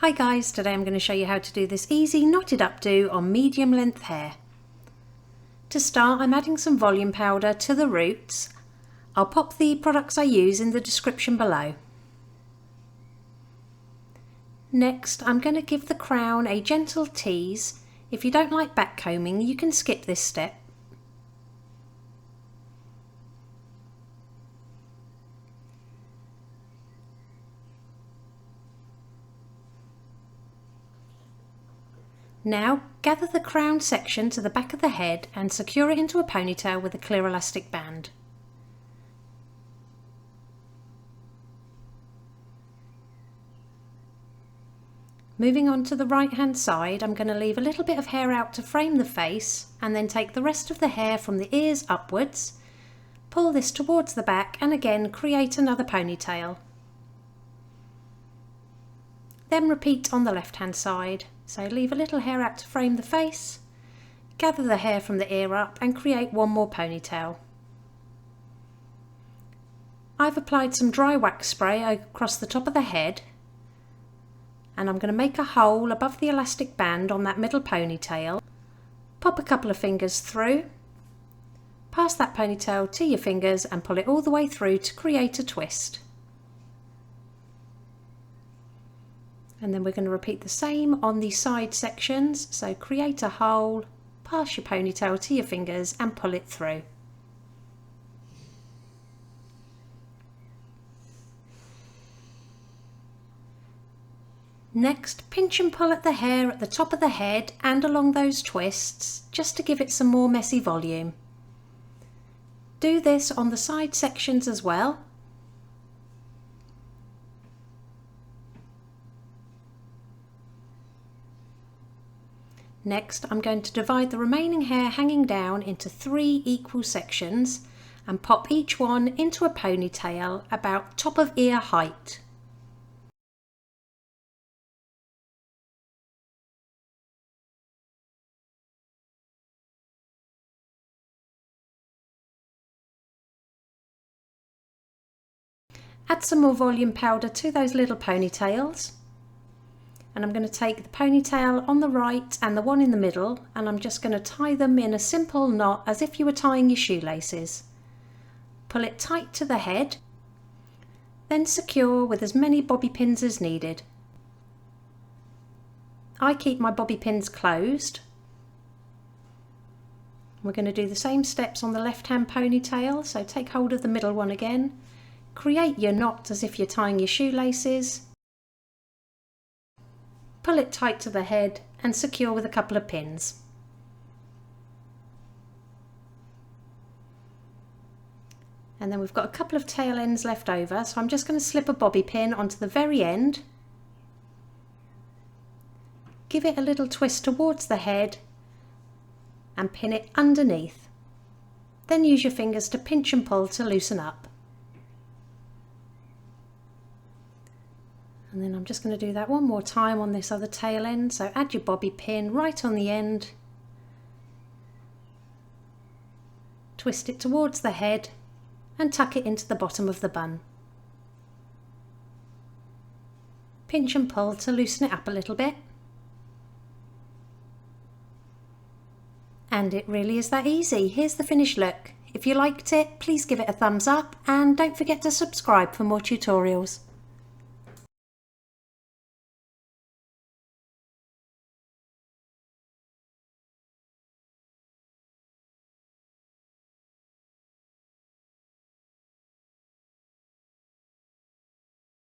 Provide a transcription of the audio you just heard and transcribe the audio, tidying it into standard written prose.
Hi guys, today I'm going to show you how to do this easy knotted updo on medium length hair. To start, I'm adding some volume powder to the roots. I'll pop the products I use in the description below. Next, I'm going to give the crown a gentle tease. If you don't like back combing, you can skip this step. Now, gather the crown section to the back of the head and secure it into a ponytail with a clear elastic band. Moving on to the right hand side, I'm going to leave a little bit of hair out to frame the face and then take the rest of the hair from the ears upwards, pull this towards the back and again create another ponytail. Then repeat on the left hand side. So leave a little hair out to frame the face, gather the hair from the ear up and create one more ponytail. I've applied some dry wax spray across the top of the head and I'm going to make a hole above the elastic band on that middle ponytail. Pop a couple of fingers through, pass that ponytail to your fingers and pull it all the way through to create a twist. And then we're going to repeat the same on the side sections, so create a hole, pass your ponytail to your fingers and pull it through. Next, pinch and pull at the hair at the top of the head and along those twists, just to give it some more messy volume. Do this on the side sections as well. Next, I'm going to divide the remaining hair hanging down into 3 equal sections and pop each one into a ponytail about top of ear height. Add some more volume powder to those little ponytails. And I'm going to take the ponytail on the right and the one in the middle and I'm just going to tie them in a simple knot as if you were tying your shoelaces. Pull it tight to the head, then secure with as many bobby pins as needed. I keep my bobby pins closed. We're going to do the same steps on the left hand ponytail, so take hold of the middle one again, create your knot as if you're tying your shoelaces. Pull it tight to the head and secure with a couple of pins. And then we've got a couple of tail ends left over, so I'm just going to slip a bobby pin onto the very end. Give it a little twist towards the head and pin it underneath. Then use your fingers to pinch and pull to loosen up. And then I'm just going to do that one more time on this other tail end, so add your bobby pin right on the end, twist it towards the head and tuck it into the bottom of the bun. Pinch and pull to loosen it up a little bit. And it really is that easy. Here's the finished look. If you liked it, please give it a thumbs up and don't forget to subscribe for more tutorials.